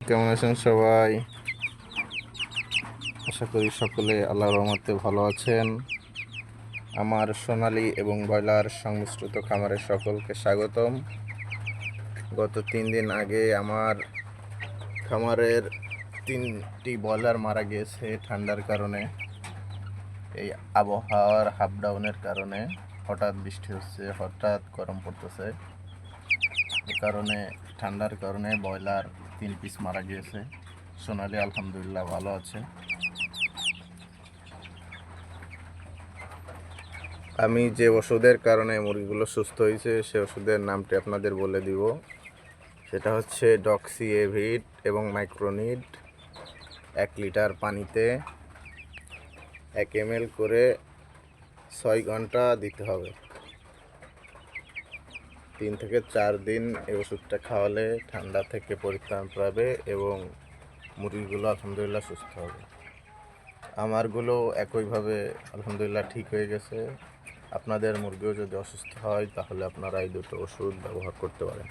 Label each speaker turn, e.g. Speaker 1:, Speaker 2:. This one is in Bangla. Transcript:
Speaker 1: কেমন আছেন সবাই? আশা করি সকলে আল্লাহর রহমতে ভালো আছেন। আমার সোনালী এবং ব্রয়লার সংমিশ্রিত খামারের সকলকে স্বাগতম। গত 3 দিন আগে আমার খামারের 3টি ব্রয়লার মারা গিয়েছে ঠান্ডার কারণে। এই আবহাওয়ার হাফ ডাউনের কারণে হঠাৎ বৃষ্টি হচ্ছে, হঠাৎ গরম পড়তেছে, এ কারণে ঠান্ডার কারণে ব্রয়লার 3 পিস মারা গিয়েছে। সোনালী আলহামদুলিল্লাহ ভালো আছে। আমি যে ওষুধের কারণে মুরগিগুলো সুস্থ হয়েছে সে ওষুধের নামটি আপনাদের বলে দিব। সেটা হচ্ছে ডক্সি এভিড এবং মাইক্রোনিড। 1 লিটার পানিতে 1 ml করে 6 ঘন্টা দিতে হবে। 3 থেকে 4 দিন এই ওষুধটা খাওয়ালে ঠান্ডা থেকে পরিত্রাণ পাবে এবং মুরগিগুলো আলহামদুলিল্লাহ সুস্থ হবে। আমারগুলো একইভাবে আলহামদুলিল্লাহ ঠিক হয়ে গেছে। আপনাদের মুরগিও যদি অসুস্থ হয় তাহলে আপনারা এই দুটো ওষুধ ব্যবহার করতে পারেন।